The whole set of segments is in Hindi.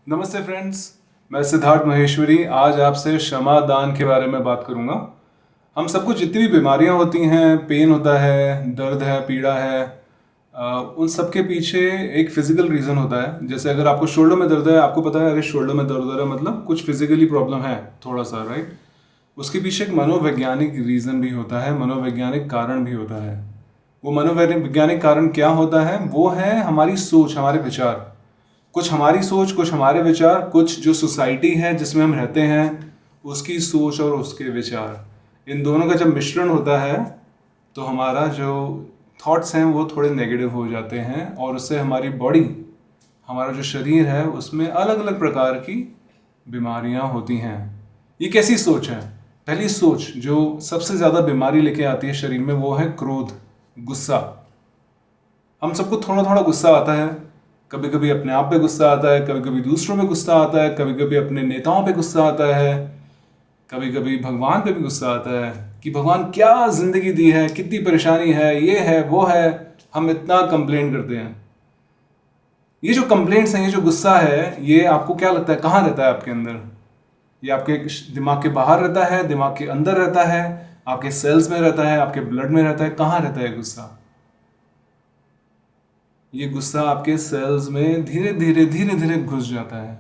नमस्ते फ्रेंड्स, मैं सिद्धार्थ महेश्वरी आज आपसे क्षमा दान के बारे में बात करूंगा। हम सबको जितनी भी बीमारियां होती हैं, पेन होता है, दर्द है, पीड़ा है, उन सब के पीछे एक फिजिकल रीज़न होता है। जैसे अगर आपको शोल्डर में दर्द है, आपको पता है अरे शोल्डर में दर्द हो रहा है मतलब कुछ फिजिकली प्रॉब्लम है थोड़ा सा, राइट। उसके पीछे एक मनोवैज्ञानिक रीज़न भी होता है, मनोवैज्ञानिक कारण भी होता है। वो मनोवैज्ञानिक कारण क्या होता है? वो है हमारी सोच, हमारे विचार। कुछ हमारी सोच, कुछ हमारे विचार, कुछ जो सोसाइटी है जिसमें हम रहते हैं उसकी सोच और उसके विचार, इन दोनों का जब मिश्रण होता है तो हमारा जो थॉट्स हैं वो थोड़े नेगेटिव हो जाते हैं और उससे हमारी बॉडी, हमारा जो शरीर है उसमें अलग अलग प्रकार की बीमारियां होती हैं। ये कैसी सोच है? पहली सोच जो सबसे ज़्यादा बीमारी लेके आती है शरीर में वो है क्रोध, गुस्सा। हम सबको थोड़ा थोड़ा गुस्सा आता है। कभी कभी अपने आप पे गुस्सा आता है, कभी कभी दूसरों पे गुस्सा आता है, कभी कभी अपने नेताओं पे गुस्सा आता है, कभी कभी भगवान पे भी गुस्सा आता है कि भगवान क्या जिंदगी दी है, कितनी परेशानी है, ये है वो है। हम इतना कंप्लेन करते हैं। ये जो कंप्लेंट्स हैं, ये जो गुस्सा है, ये आपको क्या लगता है कहाँ रहता है आपके अंदर? ये आपके दिमाग के बाहर रहता है, दिमाग के अंदर रहता है, आपके सेल्स में रहता है, आपके ब्लड में रहता है? कहाँ रहता है गुस्सा? ये गुस्सा आपके सेल्स में धीरे धीरे धीरे धीरे घुस जाता है।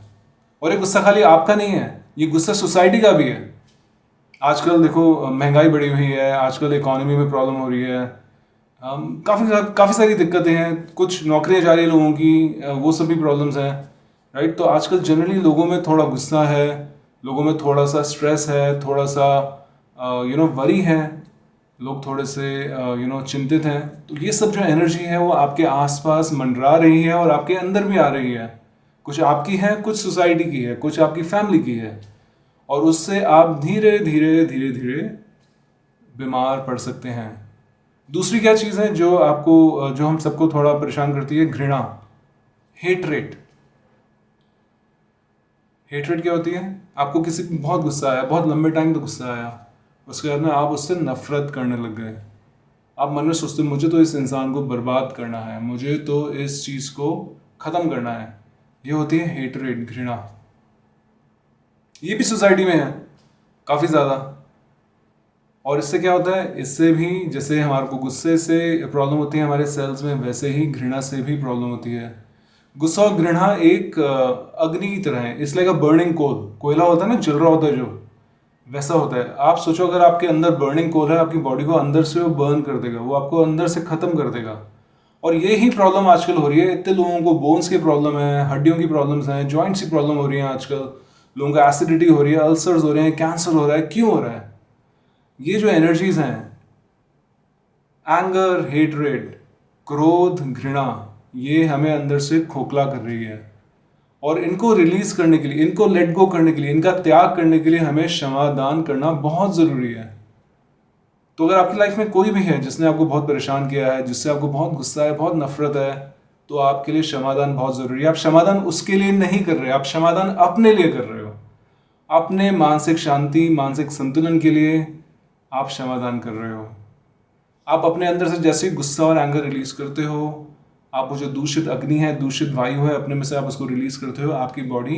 और ये गुस्सा खाली आपका नहीं है, ये गुस्सा सोसाइटी का भी है। आजकल देखो महंगाई बढ़ी हुई है, आजकल इकोनॉमी में प्रॉब्लम हो रही है, काफ़ी सारी दिक्कतें हैं, कुछ नौकरियां जा रही है लोगों की, वो सब भी प्रॉब्लम्स हैं, राइट। तो आजकल जनरली लोगों में थोड़ा गुस्सा है, लोगों में थोड़ा सा स्ट्रेस है, थोड़ा सा वरी है, लोग थोड़े से चिंतित हैं। तो ये सब जो एनर्जी है वो आपके आसपास मंडरा रही है और आपके अंदर भी आ रही है। कुछ आपकी है, कुछ सोसाइटी की है, कुछ आपकी फैमिली की है, और उससे आप धीरे धीरे धीरे धीरे बीमार पड़ सकते हैं। दूसरी क्या चीज़ है जो आपको, जो हम सबको थोड़ा परेशान करती है? घृणा, हेटरेट। हेटरेट क्या होती है? आपको किसी पे बहुत गुस्सा आया, बहुत लंबे टाइम तक गुस्सा आया, उसके बाद में आप उससे नफरत करने लग गए। आप मन में सोचते मुझे तो इस इंसान को बर्बाद करना है, मुझे तो इस चीज़ को ख़त्म करना है। ये होती है हेटरेट, घृणा। ये भी सोसाइटी में है काफ़ी ज़्यादा। और इससे क्या होता है? इससे भी जैसे हमारे को गुस्से से प्रॉब्लम होती है हमारे सेल्स में, वैसे ही घृणा से भी प्रॉब्लम होती है। गुस्सा और घृणा एक अग्नि की तरह है। It's like a burning coal. कोयला होता है ना, जल रहा होता है जो, वैसा होता है। आप सोचो अगर आपके अंदर बर्निंग कोल है, आपकी बॉडी को अंदर से वो बर्न कर देगा, वो आपको अंदर से ख़त्म कर देगा। और ये ही प्रॉब्लम आजकल हो रही है। इतने लोगों को बोन्स की प्रॉब्लम है, हड्डियों की प्रॉब्लम्स हैं, जॉइंट्स की प्रॉब्लम हो रही है आजकल। लोगों को एसिडिटी हो रही है, अल्सर्स हो रहे हैं, कैंसर हो रहा है। क्यों हो रहा है? ये जो एनर्जीज हैं, एंगर, हेटरेट, क्रोध, घृणा, ये हमें अंदर से खोखला कर रही है। और इनको रिलीज करने के लिए, इनको लेट गो करने के लिए, इनका त्याग करने के लिए हमें क्षमादान करना बहुत ज़रूरी है। तो अगर आपकी लाइफ में कोई भी है जिसने आपको बहुत परेशान किया है, जिससे आपको बहुत गुस्सा है, बहुत नफरत है, तो आपके लिए क्षमादान बहुत ज़रूरी है। आप क्षमादान उसके लिए नहीं कर रहे, आप क्षमादान अपने लिए कर रहे हो। अपने मानसिक शांति, मानसिक संतुलन के लिए आप क्षमादान कर रहे हो। आप अपने अंदर से जैसे ही गुस्सा और एंगर रिलीज करते हो, आप वो जो दूषित अग्नि है, दूषित वायु है, अपने में से आप उसको रिलीज करते हो, आपकी बॉडी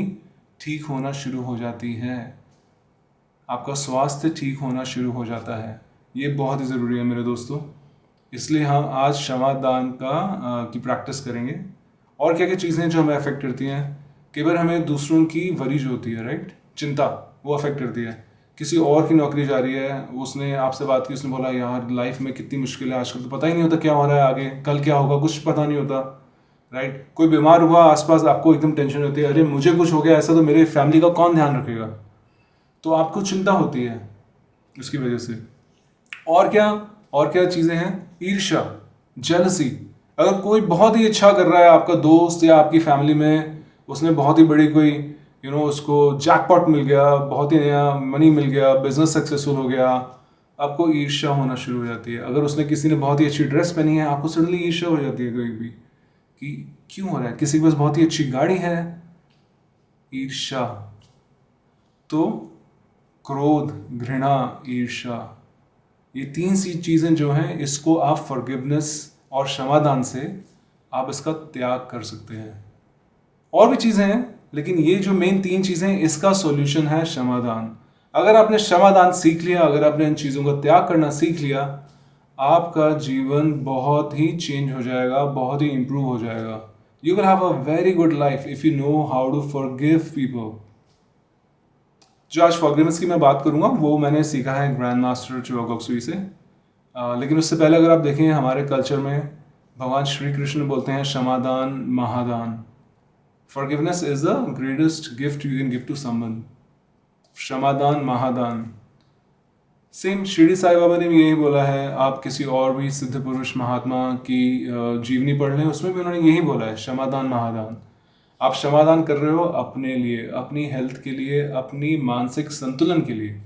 ठीक होना शुरू हो जाती है, आपका स्वास्थ्य ठीक होना शुरू हो जाता है। ये बहुत ही ज़रूरी है मेरे दोस्तों। इसलिए हम आज क्षमादान की प्रैक्टिस करेंगे। और क्या क्या चीज़ें जो हमें अफेक्ट करती हैं? कई बार हमें दूसरों की वरी जो होती है, राइट, चिंता, वो अफेक्ट करती है। किसी और की नौकरी जा रही है, उसने आपसे बात की, उसने बोला यार लाइफ में कितनी मुश्किल है आजकल, तो पता ही नहीं होता क्या हो रहा है आगे, कल क्या होगा, कुछ पता नहीं होता, राइट। कोई बीमार हुआ आसपास, आपको एकदम टेंशन होती है, अरे मुझे कुछ हो गया ऐसा तो मेरे फैमिली का कौन ध्यान रखेगा? तो आपको चिंता होती है उसकी वजह से। और क्या, और क्या चीज़ें हैं? ईर्ष्या, जेलसी। अगर कोई बहुत ही अच्छा कर रहा है, आपका दोस्त या आपकी फैमिली में, उसने बहुत ही बड़ी कोई उसको जैकपॉट मिल गया, बहुत ही नया मनी मिल गया, बिजनेस सक्सेसफुल हो गया, आपको ईर्ष्या होना शुरू हो जाती है। अगर उसने, किसी ने बहुत ही अच्छी ड्रेस पहनी है, आपको सडनली ईर्ष्या हो जाती है कभी भी कि क्यों हो रहा है। किसी के पास बहुत ही अच्छी गाड़ी है, ईर्ष्या। तो क्रोध, घृणा, ईर्ष्या, ये तीन सी चीज़ें जो हैं, इसको आप फॉरगिवनेस और क्षमादान से आप इसका त्याग कर सकते हैं। और भी चीज़ें हैं लेकिन ये जो मेन 3 चीज़ें, इसका सॉल्यूशन है क्षमादान। अगर आपने क्षमादान सीख लिया, अगर आपने इन चीज़ों का त्याग करना सीख लिया, आपका जीवन बहुत ही चेंज हो जाएगा, बहुत ही इम्प्रूव हो जाएगा। You will have a very good life if you know how to forgive people. जो आज फॉरगिवनेस की मैं बात करूँगा वो मैंने सीखा है ग्रैंड मास्टर चिवा गोक्सुई से। लेकिन उससे पहले अगर आप देखें हमारे कल्चर में भगवान श्री कृष्ण बोलते हैं क्षमादान महादान। Forgiveness is the greatest gift you can give to someone. क्षमादान महादान। सेम शिरडी साई बाबा ने भी यही बोला है। आप किसी और भी सिद्ध पुरुष महात्मा की जीवनी पढ़ लें, उसमें भी उन्होंने यही बोला है, क्षमादान महादान। आप क्षमादान कर रहे हो अपने लिए, अपनी हेल्थ के लिए, अपनी मानसिक संतुलन के लिए,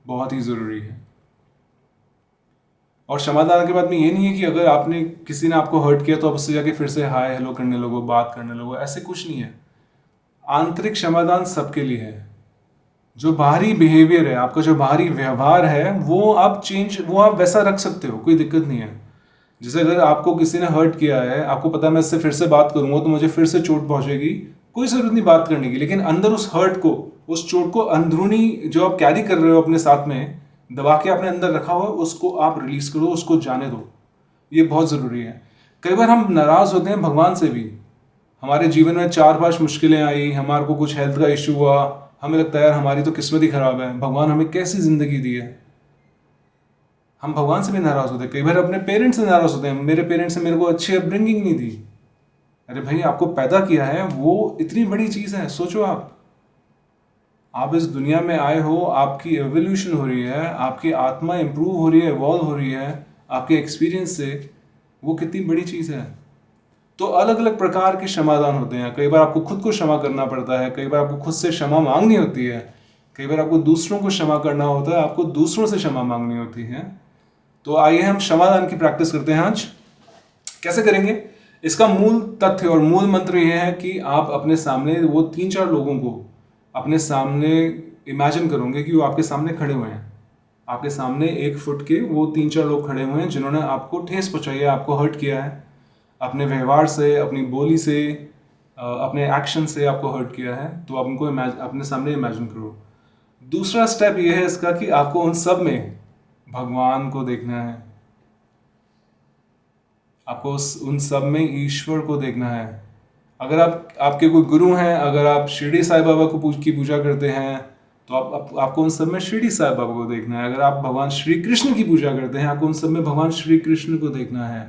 बहुत ही ज़रूरी है। और क्षमादान के बाद में ये नहीं है कि अगर आपने किसी ने आपको हर्ट किया तो आप उससे जाके फिर से हाय हेलो करने लगो, बात करने लगो, ऐसे कुछ नहीं है। आंतरिक क्षमादान सबके लिए है। जो बाहरी बिहेवियर है, आपका जो बाहरी व्यवहार है, वो आप वैसा रख सकते हो, कोई दिक्कत नहीं है। जैसे अगर आपको किसी ने हर्ट किया है, आपको पता है मैं इससे फिर से बात करूंगा तो मुझे फिर से चोट पहुंचेगी, कोई जरूरत नहीं बात करने की। लेकिन अंदर उस हर्ट को, उस चोट को अंदरूनी जो आप कैरी कर रहे हो अपने साथ में, दबा के आपने अंदर रखा हुआ, उसको आप रिलीज करो, उसको जाने दो। ये बहुत ज़रूरी है। कई बार हम नाराज़ होते हैं भगवान से भी। हमारे जीवन में 4-5 मुश्किलें आई, हमारे को कुछ हेल्थ का इशू हुआ, हमें लगता है यार हमारी तो किस्मत ही खराब है, भगवान हमें कैसी ज़िंदगी दी है। हम भगवान से भी नाराज़ होते हैं। कई बार अपने पेरेंट्स से नाराज़ होते हैं, मेरे पेरेंट्स ने मेरे को अच्छी अपब्रिंगिंग नहीं दी। अरे भाई, आपको पैदा किया है, वो इतनी बड़ी चीज़ है। सोचो आप इस दुनिया में आए हो, आपकी एवोल्यूशन हो रही है, आपकी आत्मा इंप्रूव हो रही है, इवॉल्व हो रही है आपके एक्सपीरियंस से, वो कितनी बड़ी चीज़ है। तो अलग अलग प्रकार के क्षमादान होते हैं। कई बार आपको खुद को क्षमा करना पड़ता है, कई बार आपको खुद से क्षमा मांगनी होती है, कई बार आपको दूसरों को क्षमा करना होता है, आपको दूसरों से क्षमा मांगनी होती है। तो आइए हम क्षमादान की प्रैक्टिस करते हैं आज। कैसे करेंगे? इसका मूल तथ्य और मूल मंत्र यह है कि आप अपने सामने वो 3-4 लोगों को अपने सामने इमेजिन करोगे कि वो आपके सामने खड़े हुए हैं। आपके सामने 1 फुट के वो 3-4 लोग खड़े हुए हैं जिन्होंने आपको ठेस पहुंचाई है, आपको हर्ट किया है, अपने व्यवहार से, अपनी बोली से, अपने एक्शन से आपको हर्ट किया है। तो आप उनको अपने सामने इमेजिन करो। दूसरा स्टेप ये है इसका कि आपको उन सब में भगवान को देखना है। आपको उन सब में ईश्वर को देखना है। अगर आपके कोई गुरु हैं, अगर आप शिरडी साई बाबा की पूजा करते हैं तो आपको उन सब में शिरडी साई बाबा को देखना है। अगर आप भगवान श्री कृष्ण की पूजा करते हैं, आपको उन सब में भगवान श्री कृष्ण को देखना है।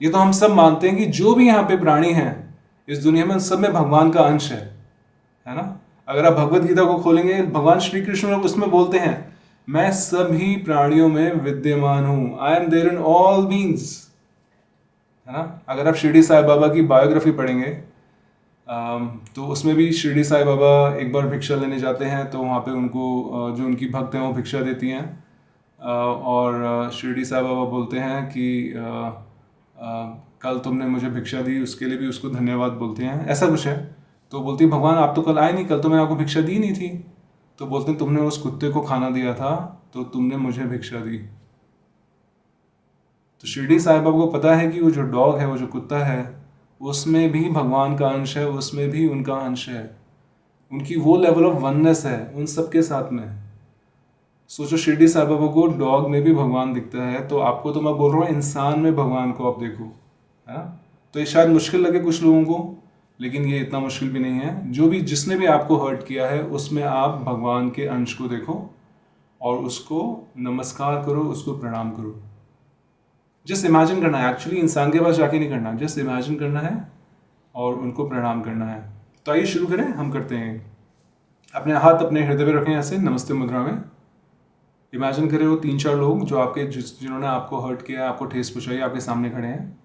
ये तो हम सब मानते हैं कि जो भी यहाँ पे प्राणी हैं इस दुनिया में, उन सब में भगवान का अंश है ना। अगर आप भगवत गीता को खोलेंगे, भगवान श्री कृष्ण उसमें बोलते हैं, मैं सभी प्राणियों में विद्यमान हूँ, I am there in all beings, है ना। अगर आप शिरडी साई बाबा की बायोग्राफी पढ़ेंगे तो उसमें भी शिरडी साई बाबा एक बार भिक्षा लेने जाते हैं, तो वहाँ पे उनको जो उनकी भक्त हैं वो भिक्षा देती हैं, और शिरडी साई बाबा बोलते हैं कि कल तुमने मुझे भिक्षा दी, उसके लिए भी उसको धन्यवाद बोलते हैं, ऐसा कुछ है। तो बोलती है, भगवान आप तो कल आए नहीं, कल तो मैंने आपको भिक्षा दी नहीं थी। तो बोलते हैं, तुमने उस कुत्ते को खाना दिया था तो तुमने मुझे भिक्षा दी। तो शिरडी साई बाबा को पता है कि वो जो डॉग है, वो जो कुत्ता है, उसमें भी भगवान का अंश है, उसमें भी उनका अंश है। उनकी वो लेवल ऑफ वननेस है उन सबके साथ में। सोचो, शिरडी साई बाबा को डॉग में भी भगवान दिखता है, तो आपको तो मैं बोल रहा हूँ इंसान में भगवान को आप देखो, है ना। तो ये शायद मुश्किल लगे कुछ लोगों को, लेकिन ये इतना मुश्किल भी नहीं है। जिसने भी आपको हर्ट किया है उसमें आप भगवान के अंश को देखो और उसको नमस्कार करो, उसको प्रणाम करो। जस्ट इमेजिन करना है, एक्चुअली इंसान के पास जाके नहीं करना, जस्ट इमेजिन करना है और उनको प्रणाम करना है। तो आइए शुरू करें, हम करते हैं। अपने हाथ अपने हृदय पे रखें, ऐसे नमस्ते मुद्रा में। इमेजिन करें वो 3-4 लोग जो जिन्होंने आपको हर्ट किया, आपको ठेस पहुंचाई, आपके सामने खड़े हैं।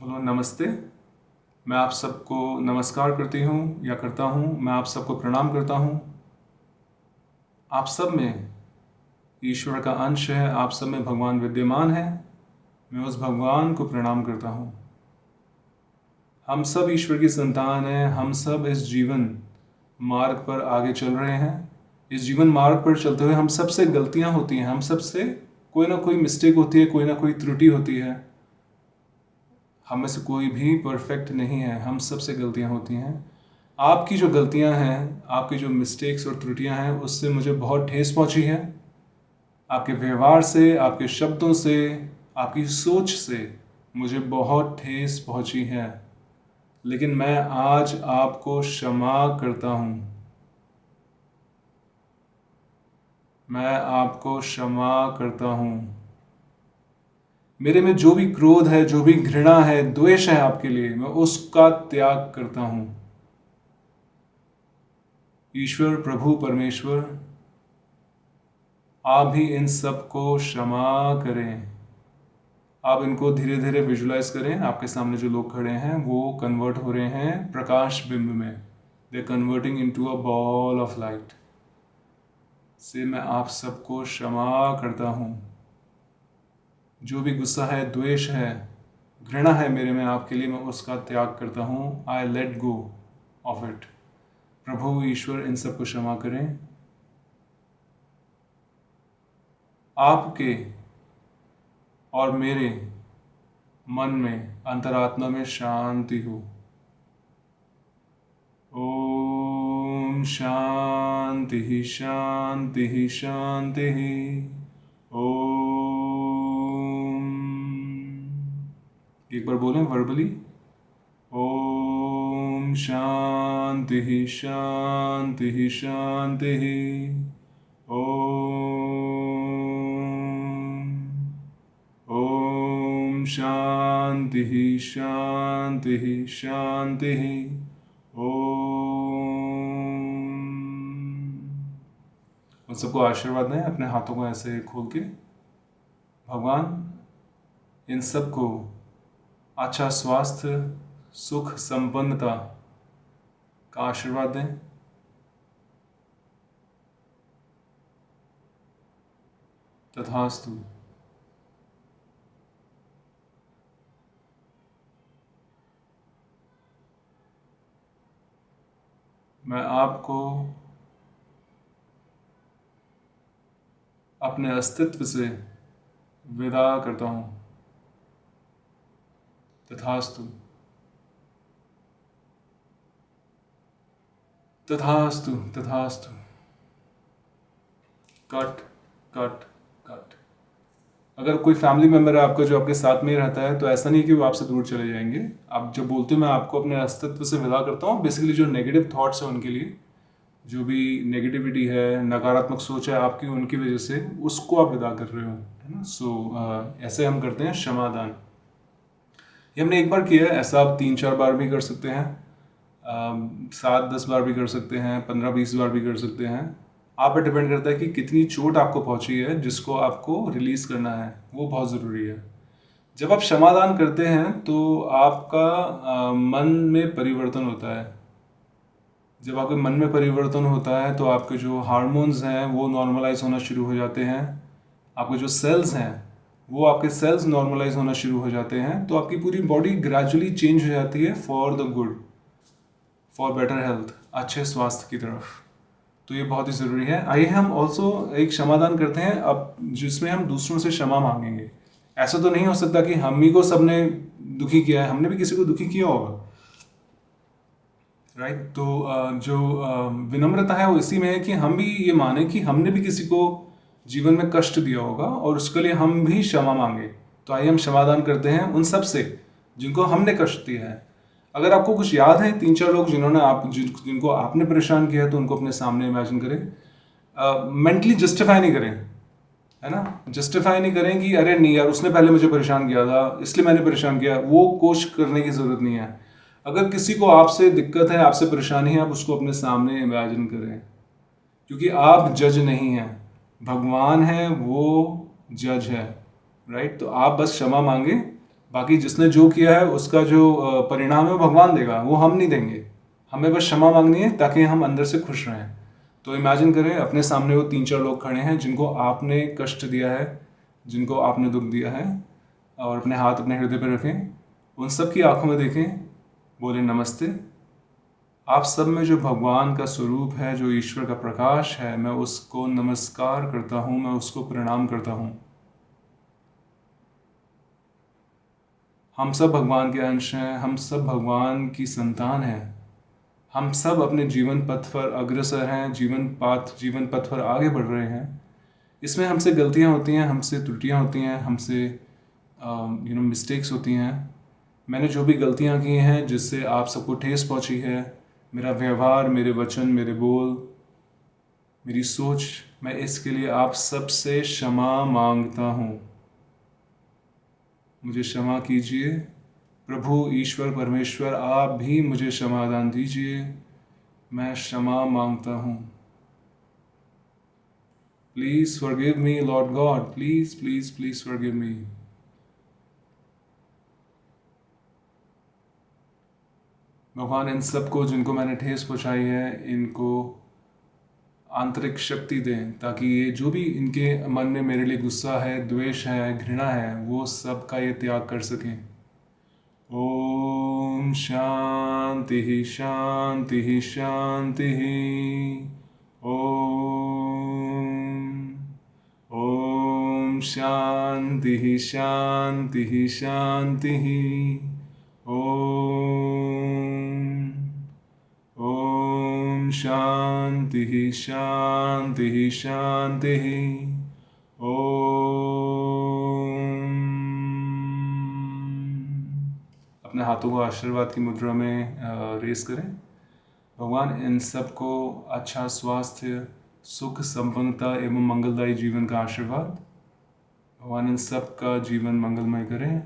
बोलो, नमस्ते, मैं आप सबको नमस्कार करती हूँ या करता हूँ, मैं आप सबको प्रणाम करता हूँ। आप सब में ईश्वर का अंश है, आप सब में भगवान विद्यमान है, मैं उस भगवान को प्रणाम करता हूँ। हम सब ईश्वर की संतान हैं, हम सब इस जीवन मार्ग पर आगे चल रहे हैं। इस जीवन मार्ग पर चलते हुए हम सबसे गलतियाँ होती हैं, हम सबसे कोई ना कोई मिस्टेक होती है, कोई ना कोई त्रुटि होती है। हम में से कोई भी परफेक्ट नहीं है, हम सबसे गलतियां होती हैं। आपकी जो गलतियां हैं, आपकी जो मिस्टेक्स और त्रुटियां हैं, उससे मुझे बहुत ठेस पहुंची है। आपके व्यवहार से, आपके शब्दों से, आपकी सोच से मुझे बहुत ठेस पहुंची है। लेकिन मैं आज आपको क्षमा करता हूँ। मैं आपको क्षमा करता हूँ। मेरे में जो भी क्रोध है, जो भी घृणा है, द्वेष है आपके लिए, मैं उसका त्याग करता हूँ। ईश्वर, प्रभु, परमेश्वर, आप ही इन सब को क्षमा करें। आप इनको धीरे धीरे विजुलाइज करें। आपके सामने जो लोग खड़े हैं वो कन्वर्ट हो रहे हैं प्रकाश बिंब में। They converting into a ball of light. से मैं आप सबको क्षमा करता हूँ। जो भी गुस्सा है, द्वेष है, घृणा है मेरे में आपके लिए, मैं उसका त्याग करता हूँ। I let go of it. प्रभु ईश्वर इन सबको क्षमा करें। आपके और मेरे मन में, अंतरात्मा में शांति हो। ओम शांति शांति शांति। ओम, एक बार बोलें वर्बली। ओम शांति शांति शांति। ओम शांति शांति शांति। उन सबको आशीर्वाद दें अपने हाथों को ऐसे खोल के। भगवान इन सबको अच्छा स्वास्थ्य, सुख, संपन्नता का आशीर्वाद दें। तथास्तु। मैं आपको अपने अस्तित्व से विदा करता हूँ। तथास्तु। तथास्तु। तथास्तु। Cut cut cut. अगर कोई फैमिली मेम्बर है आपका जो आपके साथ में ही रहता है, तो ऐसा नहीं कि वो आपसे दूर चले जाएंगे। आप जब बोलते हो मैं आपको अपने अस्तित्व से विदा करता हूँ, बेसिकली जो नेगेटिव थॉट्स हैं उनके लिए, जो भी नेगेटिविटी है, नकारात्मक सोच है आपकी, उनकी वजह से उसको आप विदा कर रहे हो, है ना। सो ऐसे हम करते हैं क्षमादान। ये हमने एक बार किया है, ऐसा आप 3-4 बार भी कर सकते हैं, 7-10 बार भी कर सकते हैं, 15-20 बार भी कर सकते हैं। आप पर डिपेंड करता है कि कितनी चोट आपको पहुंची है, जिसको आपको रिलीज करना है, वो बहुत ज़रूरी है। जब आप क्षमादान करते हैं तो आपका मन में परिवर्तन होता है। जब आपके मन में परिवर्तन होता है तो आपके जो हार्मोन्स हैं वो नॉर्मलाइज होना शुरू हो जाते हैं। आपके जो सेल्स हैं वो आपके सेल्स नॉर्मलाइज होना शुरू हो जाते हैं। तो आपकी पूरी बॉडी ग्रेजुअली चेंज हो जाती है for the good, for better health, अच्छे स्वास्थ्य की तरफ। तो ये बहुत ही ज़रूरी है। आइए हम ऑल्सो एक क्षमादान करते हैं अब, जिसमें हम दूसरों से क्षमा मांगेंगे। ऐसा तो नहीं हो सकता कि हम ही को सबने दुखी किया है, हमने भी किसी को दुखी किया होगा, राइट। तो जो विनम्रता है वो इसी में है कि हम भी ये माने कि हमने भी किसी को जीवन में कष्ट दिया होगा और उसके लिए हम भी क्षमा मांगे। तो आइए हम क्षमादान करते हैं उन सब से जिनको हमने कष्ट दिया है। अगर आपको कुछ याद है 3-4 लोग जिन्होंने जिनको आपने परेशान किया है, तो उनको अपने सामने इमेजिन करें। मेंटली जस्टिफाई नहीं करें, है ना। जस्टिफाई नहीं करें कि अरे नहीं यार, उसने पहले मुझे परेशान किया था इसलिए मैंने परेशान किया। वो कोशिश करने की ज़रूरत नहीं है। अगर किसी को आपसे दिक्कत है, आपसे परेशानी है, आप उसको अपने सामने इमेजिन करें, क्योंकि आप जज नहीं हैं, भगवान है वो जज है, राइट। तो आप बस क्षमा मांगे, बाकी जिसने जो किया है उसका जो परिणाम है वो भगवान देगा, वो हम नहीं देंगे। हमें बस क्षमा मांगनी है ताकि हम अंदर से खुश रहें। तो इमेजिन करें अपने सामने वो 3-4 लोग खड़े हैं जिनको आपने कष्ट दिया है, जिनको आपने दुख दिया है, और अपने हाथ अपने हृदय पर रखें, उन सब की आंखों में देखें, बोले नमस्ते। आप सब में जो भगवान का स्वरूप है, जो ईश्वर का प्रकाश है, मैं उसको नमस्कार करता हूँ, मैं उसको प्रणाम करता हूँ। हम सब भगवान के अंश हैं, हम सब भगवान की संतान हैं, हम सब अपने जीवन पथ पर अग्रसर हैं, जीवन पथ पर आगे बढ़ रहे हैं। इसमें हमसे गलतियाँ होती हैं, हमसे त्रुटियाँ होती हैं, हमसे मिस्टेक्स होती हैं। मैंने जो भी गलतियाँ की हैं जिससे आप सबको ठेस पहुँची है, मेरा व्यवहार, मेरे वचन, मेरे बोल, मेरी सोच, मैं इसके लिए आप सबसे क्षमा मांगता हूँ। मुझे क्षमा कीजिए। प्रभु ईश्वर परमेश्वर, आप भी मुझे क्षमादान दीजिए। मैं क्षमा मांगता हूँ। Please forgive me Lord God, please please please forgive me. भगवान, इन सबको जिनको मैंने ठेस पहुँचाई है, इनको आंतरिक शक्ति दें, ताकि ये जो भी इनके मन में मेरे लिए गुस्सा है, द्वेष है, घृणा है, वो सब का ये त्याग कर सकें। ओम शांति शांति शांति। ओम शांति शांति शांति। ओम शांति शांति शांति। अपने हाथों को आशीर्वाद की मुद्रा में रेस करें। भगवान, इन सबको अच्छा स्वास्थ्य, सुख, संपन्नता एवं मंगलदायी जीवन का आशीर्वाद। भगवान, इन सब का जीवन मंगलमय करें।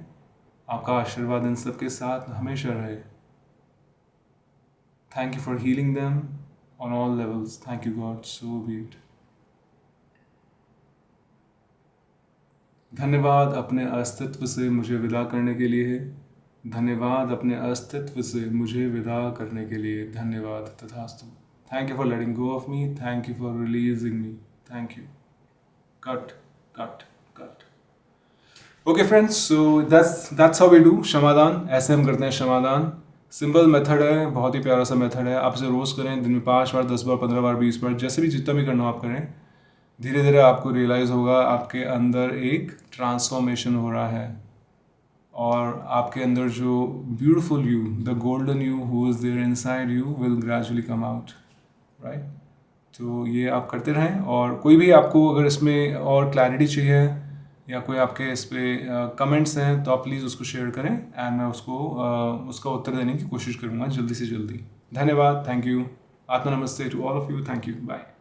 आपका आशीर्वाद इन सब के साथ हमेशा रहे। Thank you for healing them on all levels. Thank you, God. So be it. धन्यवाद अपने अस्तित्व से मुझे विदा करने के लिए। धन्यवाद अपने अस्तित्व से मुझे विदा करने के लिए। धन्यवाद तथास्तु। Thank you for letting go of me. Thank you for releasing me. Thank you. Cut, cut, cut. Okay friends, so that's how we do क्षमादान। ऐसे हम करते हैं क्षमादान। सिंपल मेथड है, बहुत ही प्यारा सा मेथड है। आप इसे रोज़ करें, दिन में 5 बार, 10 बार, 15 बार, 20 बार, जैसे भी जितना भी करना हो आप करें। धीरे धीरे आपको रियलाइज़ होगा आपके अंदर एक ट्रांसफॉर्मेशन हो रहा है, और आपके अंदर जो beautiful you, the golden you who is there inside you will gradually come out, right. तो ये आप करते रहें। और कोई भी आपको अगर इसमें और क्लैरिटी चाहिए या कोई आपके इस पर कमेंट्स हैं तो आप प्लीज़ उसको शेयर करें, एंड मैं उसका उत्तर देने की कोशिश करूँगा जल्दी से जल्दी। धन्यवाद। Thank you. आत्मा नमस्ते to all of you. Thank you. Bye.